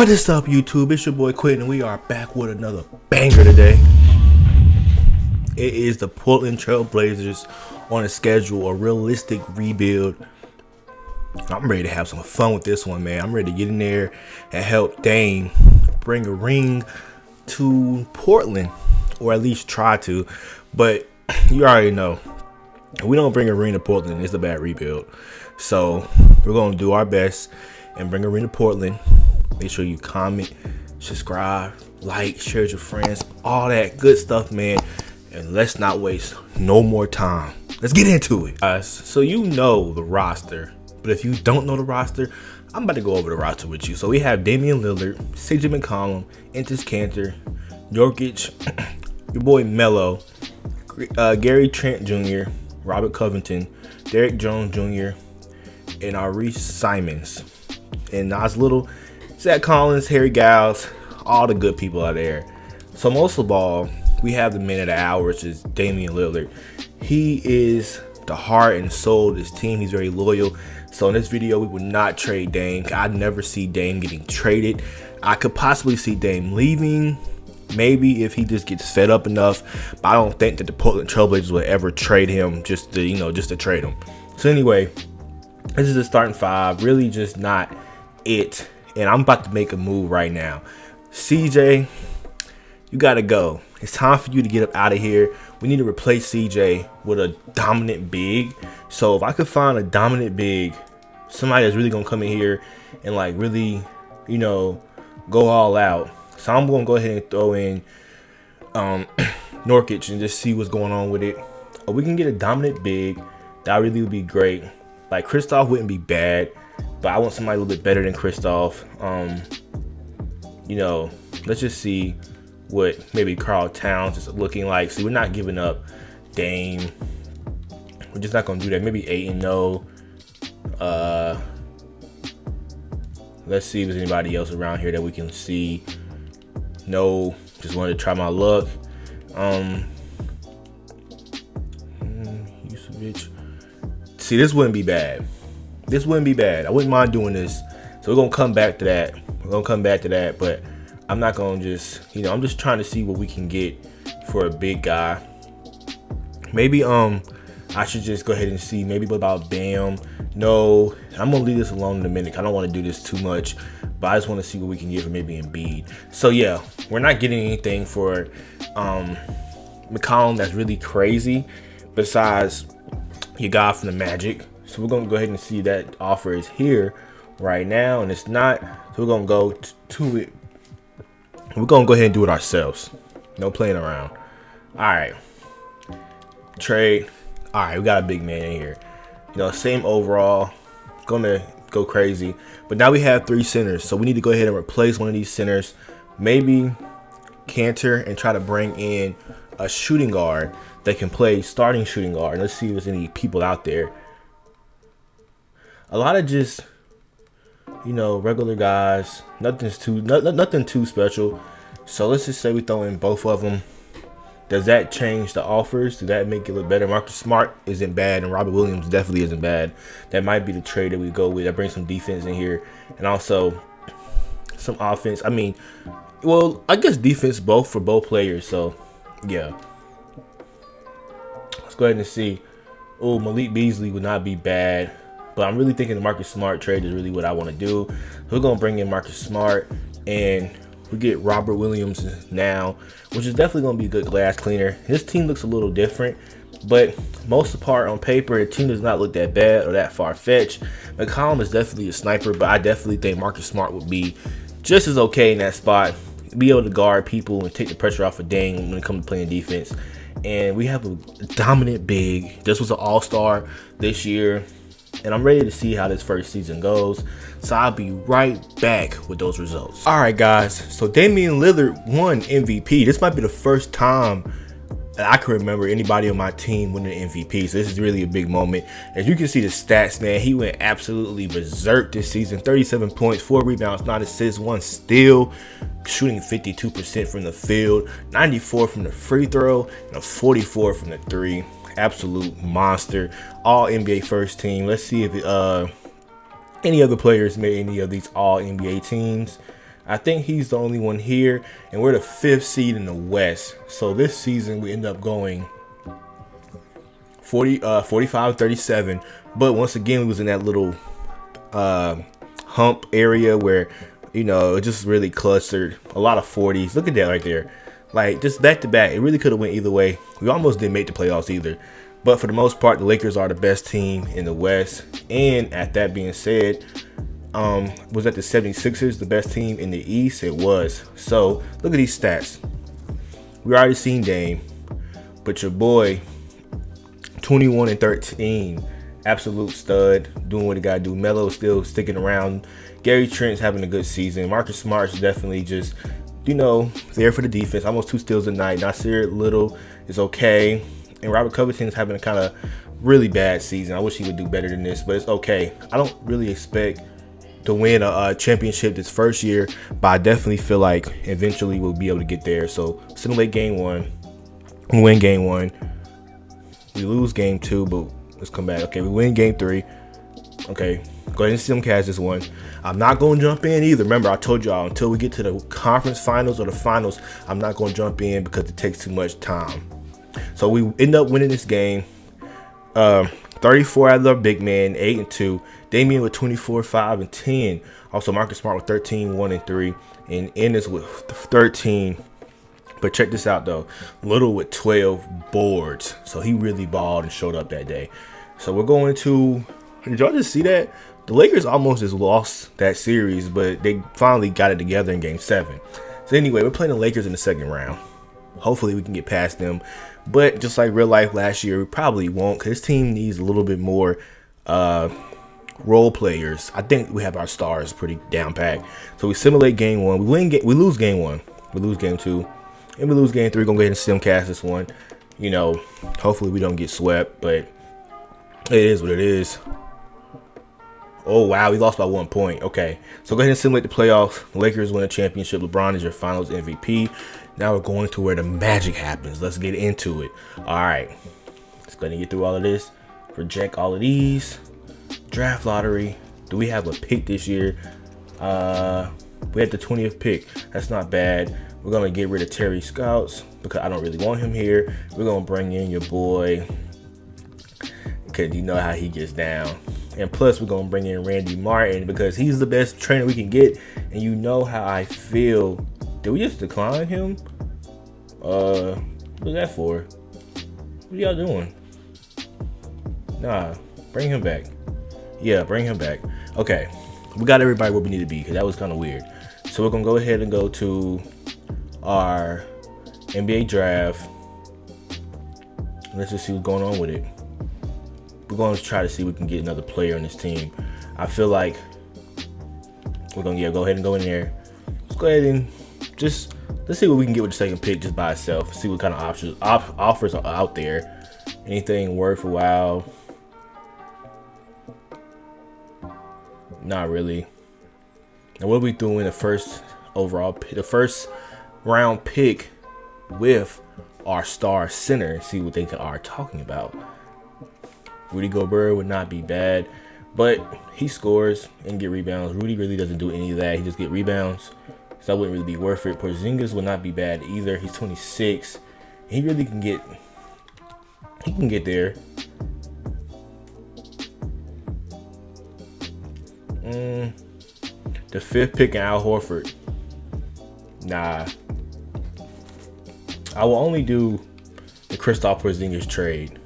What is up, YouTube? It's your boy Quentin, and we are back with another banger today. It is the Portland Trailblazers on a schedule, a realistic rebuild. I'm ready to have some fun with this one, man. I'm ready to get in there and help Dame bring a ring to Portland, or at least try to. But you already know, if we don't bring a ring to Portland, it's a bad rebuild. So we're going to do our best and bring a ring to Portland. Make sure you comment, subscribe, like, share with your friends, all that good stuff, man. And let's not waste no more time. Let's get into it, guys. So you know the roster, but if you don't know the roster, I'm about to go over the roster with you. So we have Damian Lillard, CJ McCollum, Entis Cantor, Jokic, your boy Melo, Gary Trent Jr., Robert Covington, Derrick Jones Jr., and Arish Simons, and Nas Little, Zach Collins, Harry Giles, all the good people out there. So most of all, we have the man of the hour, which is Damian Lillard. He is the heart and soul of this team. He's very loyal. So in this video, we will not trade Dame. I never see Dame getting traded. I could possibly see Dame leaving, maybe if he just gets fed up enough. But I don't think that the Portland Trailblazers will ever trade him just to trade him. So anyway, this is the starting five. Really just not it. And I'm about to make a move right now. CJ, you got to go. It's time for you to get up out of here. We need to replace CJ with a dominant big. So if I could find a dominant big, somebody that's really going to come in here and like really, go all out. So I'm going to go ahead and throw in Jokic and just see what's going on with it. Or we can get a dominant big. That really would be great. Like Kristoff wouldn't be bad, but I want somebody a little bit better than Kristoff. Let's just see what maybe Karl Towns is looking like. See, we're not giving up Dame. We're just not going to do that. Maybe 8-0. Let's see if there's anybody else around here that we can see. No, just wanted to try my luck. Yusevich. See, this wouldn't be bad. This wouldn't be bad. I wouldn't mind doing this. So we're going to come back to that. But I'm not going to just, I'm just trying to see what we can get for a big guy. Maybe I should just go ahead and see maybe what about Bam. No, I'm going to leave this alone in a minute. I don't want to do this too much. But I just want to see what we can get for maybe embiid. So yeah, we're not getting anything for McCollum that's really crazy besides your guy from the Magic. So we're going to go ahead and see that offer is here right now, and it's not. So we're going to go to it. We're going to go ahead and do it ourselves. No playing around. All right. Trade. All right, we got a big man in here. Same overall. Going to go crazy. But now we have 3 centers, so we need to go ahead and replace one of these centers. Maybe Cantor, and try to bring in a shooting guard that can play starting shooting guard. Let's see if there's any people out there. A lot of just, regular guys. Nothing too special. So let's just say we throw in both of them. Does that change the offers? Does that make it look better? Marcus Smart isn't bad, and Robert Williams definitely isn't bad. That might be the trade that we go with. That brings some defense in here, and also some offense. I guess defense for both players. So yeah, let's go ahead and see. Oh, Malik Beasley would not be bad. But I'm really thinking the Marcus Smart trade is really what I want to do. So we're going to bring in Marcus Smart, and we get Robert Williams now, which is definitely going to be a good glass cleaner. His team looks a little different, but most of the part on paper, the team does not look that bad or that far-fetched. McCollum is definitely a sniper, but I definitely think Marcus Smart would be just as okay in that spot. Be able to guard people and take the pressure off of Dame when it comes to playing defense. And we have a dominant big. This was an all-star this year. And I'm ready to see how this first season goes. So I'll be right back with those results. All right, guys. So Damian Lillard won MVP. This might be the first time that I can remember anybody on my team winning MVP. So this is really a big moment. As you can see the stats, man, he went absolutely berserk this season. 37 points, 4 rebounds, 9 assists, 1 steal, shooting 52% from the field, 94 from the free throw, and a 44 from the 3. Absolute monster. All NBA first team. Let's see if any other players made any of these all NBA teams. I think he's the only one here, and we're the 5th seed in the West. So this season we end up going 45-37. But once again, we was in that little hump area where, you know, it just really clustered. A lot of 40s. Look at that right there. Like, just back to back. It really could have went either way. We almost didn't make the playoffs either. But for the most part, the Lakers are the best team in the West. And at that being said, was that the 76ers the best team in the East? It was. So look at these stats. We already seen Dame, but your boy, 21-13, absolute stud, doing what he gotta do. Melo still sticking around. Gary Trent's having a good season. Marcus Smart's definitely just, you know, there for the defense. Almost 2 steals a night. Nasir Little is okay, and Robert Covington's having a kind of really bad season. I wish he would do better than this, but it's okay. I don't really expect to win a championship this first year, but I definitely feel like eventually we'll be able to get there. So simulate game 1, we win game 1, we lose game 2, but let's come back. Okay, we win game 3. Okay, go ahead and simcast this one. I'm not going to jump in either. Remember, I told y'all until we get to the conference finals or the finals, I'm not going to jump in because it takes too much time. So we end up winning this game. 34 out of the big man, 8 and 2. Damian with 24, 5 and 10. Also Marcus Smart with 13, 1 and 3. And Ennis with 13. But check this out though. Little with 12 boards. So he really balled and showed up that day. So we're going to, did y'all just see that? The Lakers almost just lost that series, but they finally got it together in game 7. So anyway, we're playing the Lakers in the second round. Hopefully we can get past them. But just like real life last year, we probably won't, because this team needs a little bit more role players. I think we have our stars pretty down packed. So we simulate game 1. We lose game 1. We lose game 2. And we lose game 3. Gonna go ahead and simcast this one. You know, hopefully we don't get swept, but it is what it is. Oh, wow, we lost by 1 point. Okay, so go ahead and simulate the playoffs. The Lakers win a championship. LeBron is your finals MVP. Now we're going to where the magic happens. Let's get into it. All right, let's go ahead and get through all of this. Reject all of these. Draft lottery. Do we have a pick this year? We had the 20th pick. That's not bad. We're going to get rid of Terry Scouts because I don't really want him here. We're going to bring in your boy because you know how he gets down. And plus, we're going to bring in Randy Martin because he's the best trainer we can get. And you know how I feel. Did we just decline him? What's that for? What are y'all doing? Nah, bring him back. Yeah, bring him back. Okay, we got everybody where we need to be because that was kind of weird. So we're going to go ahead and go to our NBA draft. Let's just see what's going on with it. We're going to try to see if we can get another player on this team. I feel like we're going to go ahead and go in there. Let's go ahead and just let's see what we can get with the second pick just by itself. See what kind of offers are out there. Anything worthwhile? Not really. And what we doing the first overall, the first round pick with our star center? See what they are talking about. Rudy Gobert would not be bad, but he scores and get rebounds. Rudy really doesn't do any of that. He just get rebounds, so that wouldn't really be worth it. Porzingis would not be bad either. He's 26. He really can get. He can get there. The 5th pick in Al Horford. Nah. I will only do the Kristaps Porzingis trade.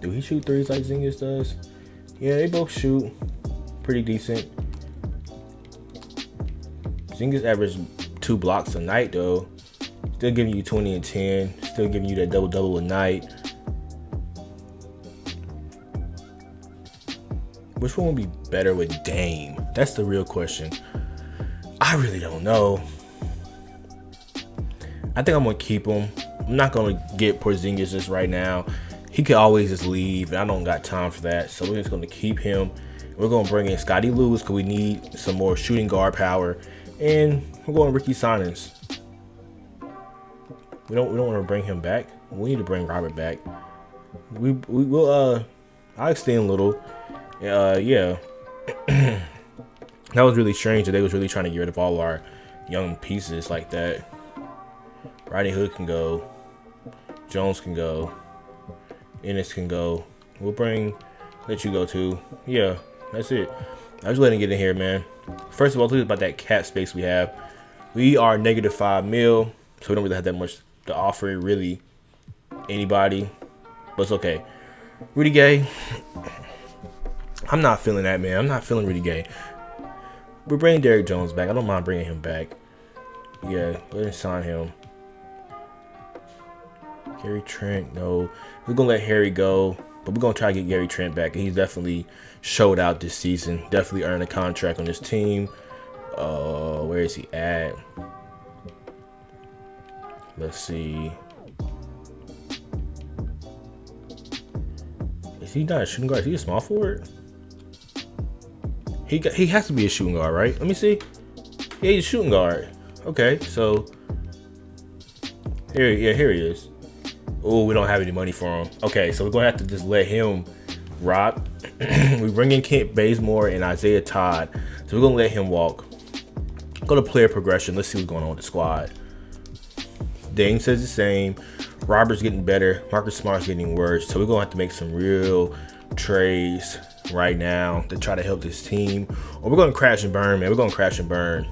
Do he shoot threes like Zingis does? Yeah, they both shoot pretty decent. Zingis averaged 2 blocks a night though. Still giving you 20 and 10. Still giving you that double-double a night. Which one would be better with Dame? That's the real question. I really don't know. I think I'm going to keep him. I'm not going to get Porzingis just right now. He could always just leave, and I don't got time for that. So we're just going to keep him. We're going to bring in Scotty Lewis because we need some more shooting guard power. And we're going Ricky Saunders. We don't want to bring him back. We need to bring Robert back. I'll extend a little. Yeah. That was really strange that they was really trying to get rid of all our young pieces like that. Rodney Hood can go. Jones can go. Ennis can go. We'll let you go too. Yeah, that's it. I just let him get in here, man. First of all, look about that cap space we have. We are -$5 million, so we don't really have that much to offer really anybody. But it's okay. Rudy Gay. I'm not feeling that, man. I'm not feeling Rudy Gay. We're bringing Derrick Jones back. I don't mind bringing him back. Yeah, let him sign him. Gary Trent, no. We're going to let Harry go, but we're going to try to get Gary Trent back. He's definitely showed out this season. Definitely earned a contract on this team. Where is he at? Let's see. Is he not a shooting guard? Is he a small forward? He has to be a shooting guard, right? Let me see. Yeah, he's a shooting guard. Okay, so here he is. Oh, we don't have any money for him. Okay, so we're gonna have to just let him rock. We bring in Kent Bazemore and Isaiah Todd, so we're gonna let him walk. Go to player progression. Let's see what's going on with the squad. Dame says the same. Robert's getting better. Marcus Smart's getting worse. So we're gonna have to make some real trades right now to try to help this team, or we're gonna crash and burn, man. We're gonna crash and burn,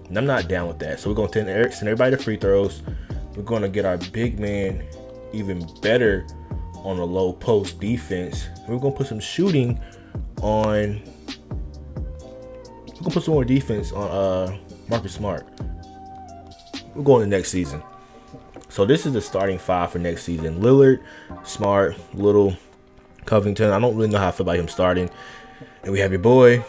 and I'm not down with that. So we're gonna send everybody to free throws. We're gonna get our big man even better on the low post defense. We're gonna put some shooting on. We're gonna put some more defense on Marcus Smart. We're going to next season. So this is the starting five for next season: Lillard, Smart, Little, Covington. I don't really know how I feel about him starting. And we have your boy,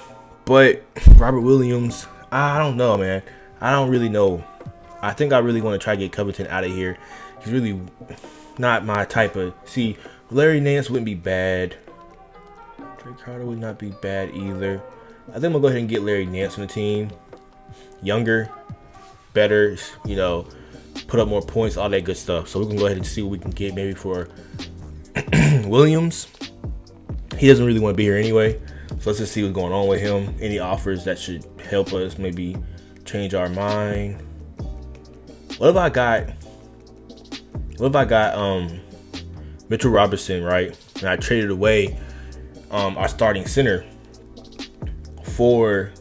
but Robert Williams. I don't know, man. I don't really know. I think I really want to try to get Covington out of here. He's really not my type of. See, Larry Nance wouldn't be bad. Trey Carter would not be bad either. I think I'm gonna go ahead and get Larry Nance on the team. Younger, better, you know, put up more points, all that good stuff. So we can go ahead and see what we can get maybe for Williams. He doesn't really want to be here anyway. So let's just see what's going on with him. Any offers that should help us maybe change our mind. What if I got Mitchell Robinson, right? And I traded away our starting center for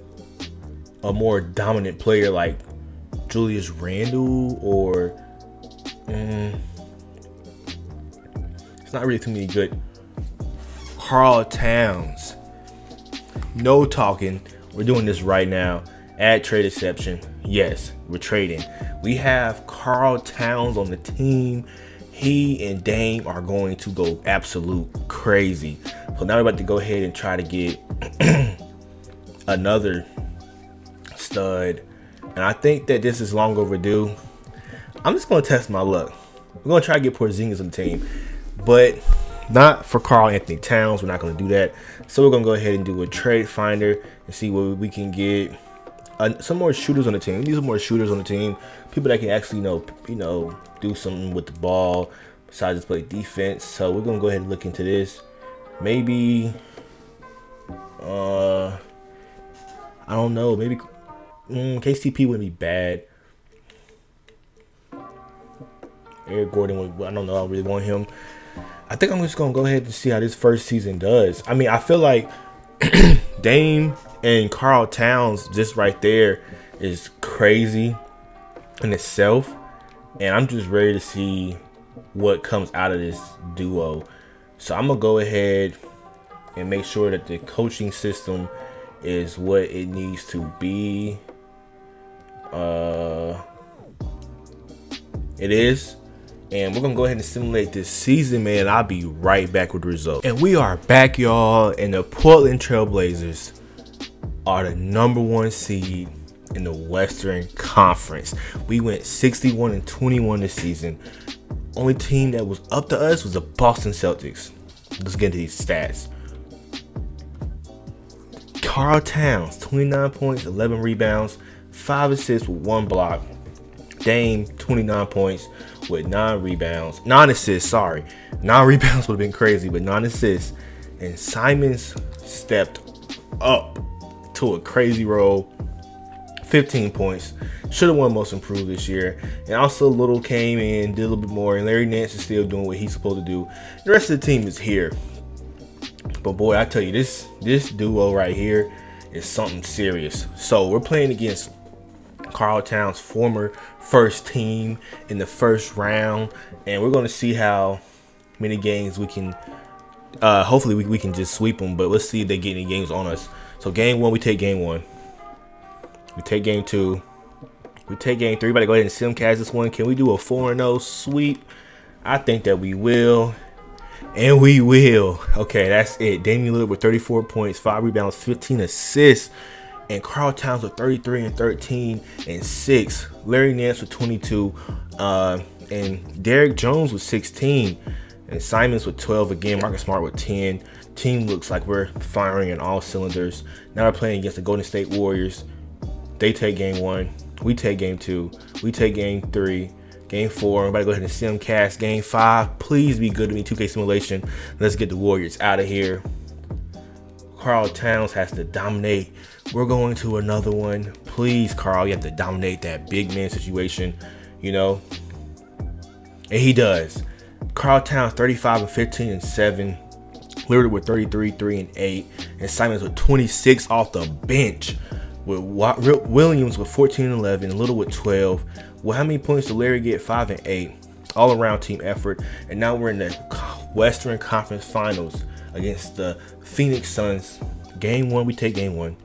a more dominant player like Julius Randle, or it's not really too many good. Karl Towns. No talking. We're doing this right now. Add trade exception. Yes, we're trading. We have Karl Towns on the team. He and Dame are going to go absolute crazy. So now we're about to go ahead and try to get another stud. And I think that this is long overdue. I'm just going to test my luck. We're going to try to get Porzingis on the team, but not for Karl Anthony Towns. We're not going to do that. So we're going to go ahead and do a trade finder and see what we can get. Some more shooters on the team. We need some more shooters on the team. People that can actually, do something with the ball besides just play defense. So we're going to go ahead and look into this. Maybe, I don't know. Maybe KCP wouldn't be bad. Eric Gordon I don't know. I really want him. I think I'm just going to go ahead and see how this first season does. I mean, I feel like Dame and Karl Towns just right there is crazy in itself. And I'm just ready to see what comes out of this duo. So I'm going to go ahead and make sure that the coaching system is what it needs to be. It is. And we're going to go ahead and simulate this season, man. I'll be right back with the results. And we are back, y'all. And the Portland Trailblazers are the #1 seed in the Western Conference. We went 61-21 this season. Only team that was up to us was the Boston Celtics. Let's get into these stats. Karl Towns, 29 points, 11 rebounds, 5 assists with 1 block. Dame, 29 points with 9 rebounds. 9 assists, sorry. 9 rebounds would have been crazy, but 9 assists. And Simons stepped up to to a crazy roll. 15 points. Should have won most improved this year. And also Little came in, did a little bit more, and Larry Nance is still doing what he's supposed to do. The rest of the team is here. But boy, I tell you, this duo right here is something serious. So we're playing against Karl Towns' former first team in the first round, and we're going to see how many games we can hopefully we can just sweep them, but let's see if they get any games on us. So game 1, we take game 1. We take game 2. We take game 3. Everybody go ahead and simcast this one. Can we do a 4-0 sweep? I think that we will. And we will. Okay, that's it. Damian Lillard with 34 points, 5 rebounds, 15 assists. And Karl Towns with 33 and 13 and 6. Larry Nance with 22. And Derrick Jones with 16. And Simons with 12 again. Marcus Smart with 10. Team looks like we're firing in all cylinders. Now we're playing against the Golden State Warriors. They take game 1. We take game 2. We take game 3. Game 4. Everybody go ahead and simcast. Game 5. Please be good to me. 2K simulation. Let's get the Warriors out of here. Karl Towns has to dominate. We're going to another one. Please, Karl, you have to dominate that big man situation, you know. And he does. Karl Towns 35 and 15 and 7. Lillard with 33, 3 and 8. And Simons with 26 off the bench. With Williams with 14 and 11, and Little with 12. Well, how many points did Larry get? 5 and 8. All around team effort. And now we're in the Western Conference Finals against the Phoenix Suns. Game 1, we take game 1.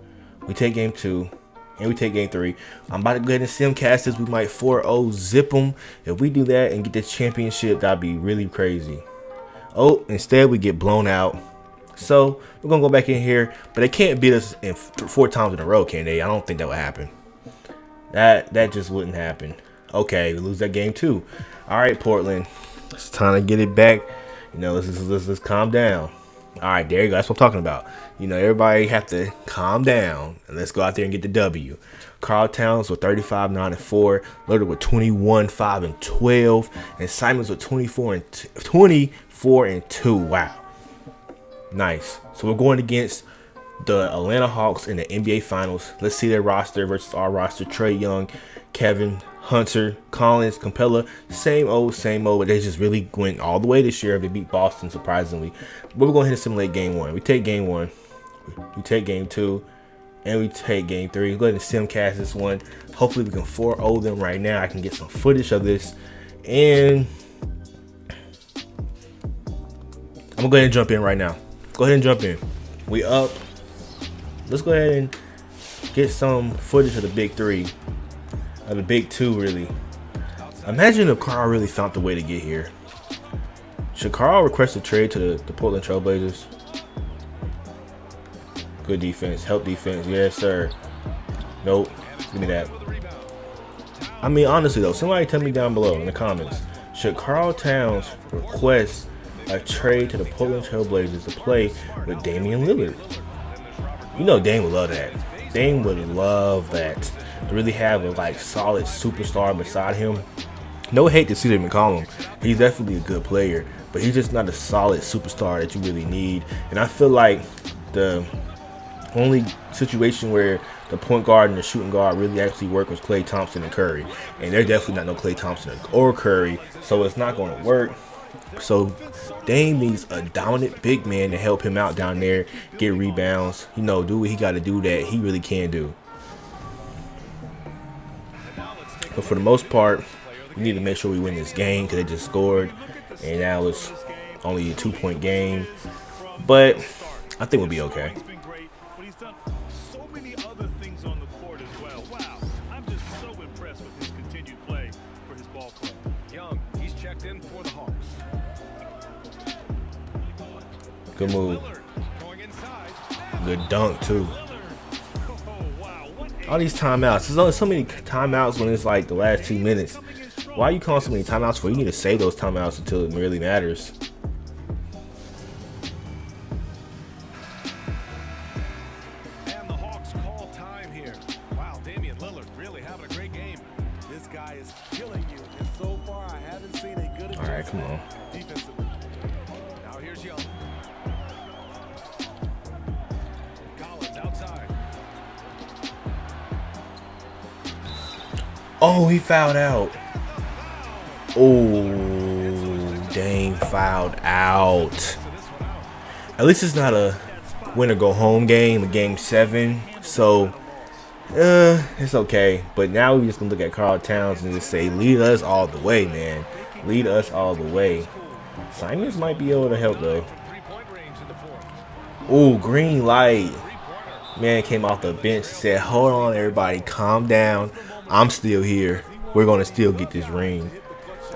We take game 2. And we take game 3. I'm about to go ahead and simcast this. We might 4-0 zip them. If we do that and get the championship, that'd be really crazy. Oh, instead we get blown out. So we're gonna go back in here, but they can't beat us in 4 times in a row, can they? I don't think that would happen. That just wouldn't happen. Okay, we lose that game too. All right, Portland, it's time to get it back. You know, let's calm down. All right, there you go. That's what I'm talking about. You know, everybody have to calm down and let's go out there and get the W. Karl Towns with 35, 9 and 4. Lillard with 21, 5 and 12, and Simons with 24 and 2. Wow. Nice. So we're going against the Atlanta Hawks in the NBA Finals. Let's see their roster versus our roster. Trae Young, Kevin, Hunter, Collins, Capella. Same old, but they just really went all the way this year. They beat Boston, surprisingly. But we're going to simulate game 1. We take game 1. We take game 2. And we take game 3. Go ahead and simcast this one. Hopefully we can 4-0 them right now. I can get some footage of this. And I'm going to go ahead and jump in right now. Go ahead and jump in. We up. Let's go ahead and get some footage of the big 3. Of the big 2, really. Imagine if Karl really found the way to get here. Should Karl request a trade to the Portland Trailblazers? Good defense. Help defense. Yes, sir. Nope. Give me that. I mean, honestly, though, somebody tell me down below in the comments. Should Karl Towns request a trade to the Portland Trailblazers to play with Damian Lillard? You know Dame would love that. Dame would love that. To really have a solid superstar beside him. No hate to CJ McCollum. He's definitely a good player, but he's just not a solid superstar that you really need. And I feel like the only situation where the point guard and the shooting guard really actually work was Klay Thompson and Curry. And they're definitely not no Klay Thompson or Curry, so it's not going to work. So Dame needs a dominant big man to help him out down there, get rebounds, you know, do what he got to do that he really can do. But for the most part, we need to make sure we win this game because they just scored, and now it's only a 2-point game. But I think we'll be okay. Good move. Good dunk, too. All these timeouts. There's only so many timeouts when it's like the last 2 minutes. Why are you calling so many timeouts for? You need to save those timeouts until it really matters. And the Hawks call time here. Wow, Damian Lillard really having a great game. This guy is killing you. And so far, I haven't seen a good adjustment. All right, come on. Defensively. Now here's Young. Collins outside. Oh, he fouled out. Oh, Dame fouled out. At least it's not a win or go home game, a game 7. So, it's okay. But now we're just going to look at Karl Towns and just say, lead us all the way, man. Lead us all the way. Simons might be able to help, though. Oh, green light. Man came off the bench and said, hold on, everybody. Calm down. I'm still here. We're going to still get this ring.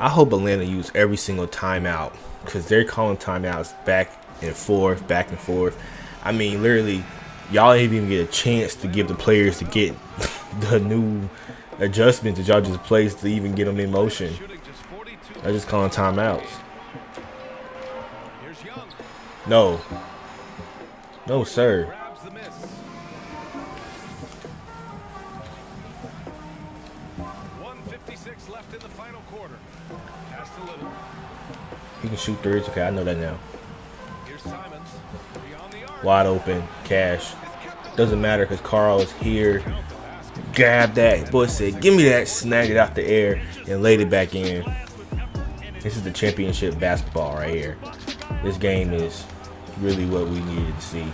I hope Atlanta use every single timeout because they're calling timeouts back and forth, back and forth. I mean, literally, y'all didn't even get a chance to give the players to get the new adjustments that y'all just placed to even get them in motion. They're just calling timeouts. No. No, sir. 1:56 left in the final quarter. Pass to Lillard. He can shoot threes. Okay, I know that now. Here's Simons. Beyond the arc. Wide open. Cash. Doesn't matter because Karl is here. Grab that. Boy said, give me that. Snagged it out the air and laid it back in. This is the championship basketball right here. This game is really what we needed to see.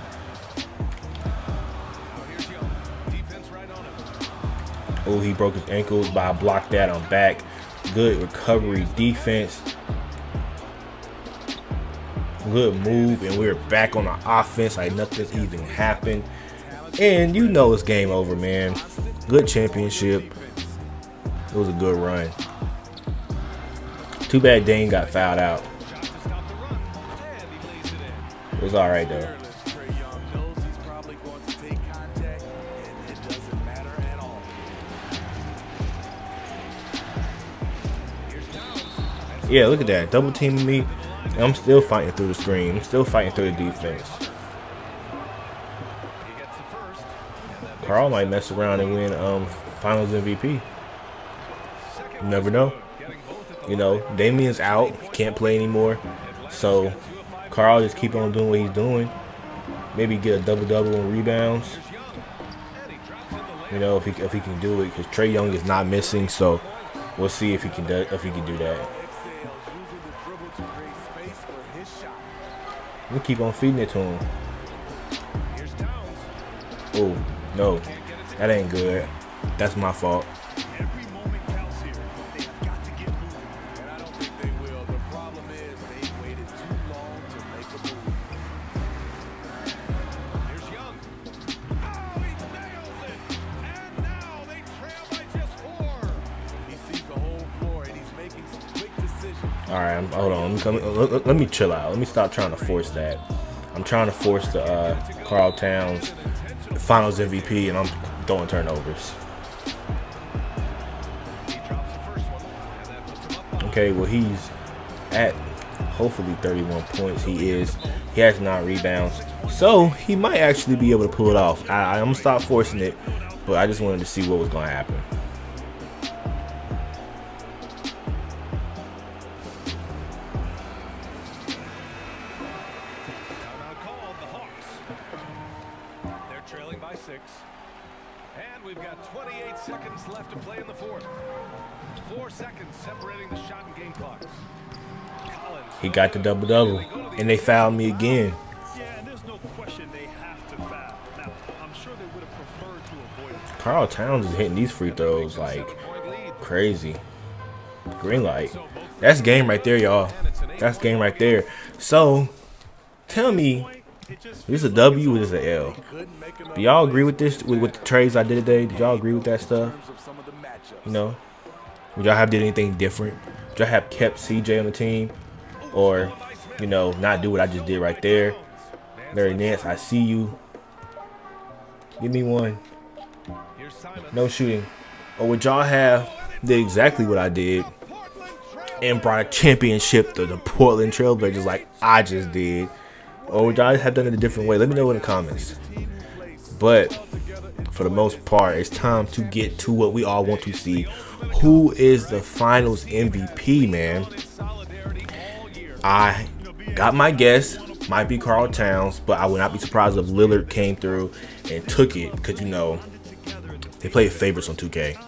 Oh, he broke his ankles, but I blocked that on back. Good recovery defense. Good move, and we're back on the offense like nothing's even happened. And you know it's game over, man. Good championship. It was a good run. Too bad Dane got fouled out. It was alright though. Yeah, look at that. Double teaming me. And I'm still fighting through the screen. I'm still fighting through the defense. Karl might mess around and win Finals MVP. You never know. You know, Damian's out. He can't play anymore. So Karl just keep on doing what he's doing. Maybe get a double-double on rebounds. You know, if he can do it, because Trae Young is not missing. So we'll see if he can do that. We keep on feeding it to him. Oh, no. That ain't good. That's my fault. All right, hold on. Let me chill out. Let me stop trying to force that. I'm trying to force the Karl Towns Finals MVP, and I'm throwing turnovers. Okay, well he's at hopefully 31 points. He has 9 rebounds, so he might actually be able to pull it off. I'm gonna stop forcing it, but I just wanted to see what was gonna happen. Trailing by 6. And we've got 28 seconds left to play in the fourth. 4 seconds separating the shot and game clocks. He got the double-double, and they fouled me again. Yeah, and there's no question they have to foul. Now, I'm sure they would have preferred to avoid it. Karl Towns is hitting these free throws like crazy. Green light. That's game right there, y'all. That's game right there. So, tell me, is this a W or is this an L? Do y'all agree with this, with the trades I did today? Did y'all agree with that stuff? You know? Would y'all have did anything different? Would y'all have kept CJ on the team? Or, you know, not do what I just did right there? Larry Nance, I see you. Give me one. No shooting. Or would y'all have did exactly what I did and brought a championship to the Portland Trailblazers like I just did? Or would y'all have done it a different way? Let me know in the comments. But for the most part, it's time to get to what we all want to see. Who is the Finals MVP, man? I got my guess. Might be Karl Towns, but I would not be surprised if Lillard came through and took it because, you know, they play favorites on 2K.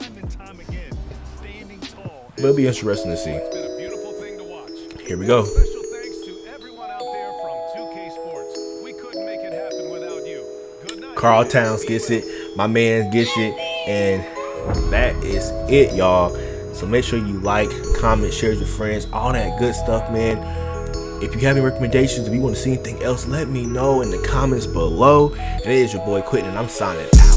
it'll be interesting to see. It's been a beautiful thing to watch. Here we go. Special thanks to everyone out there from 2K Sports. We couldn't make it happen without you. Good night. Carl Towns gets it, my man gets it, and that is it, y'all. So make sure you like, comment, share with your friends, all that good stuff, man. If you have any recommendations, if you want to see anything else, let me know in the comments below. And it is your boy Quentin, and I'm signing out.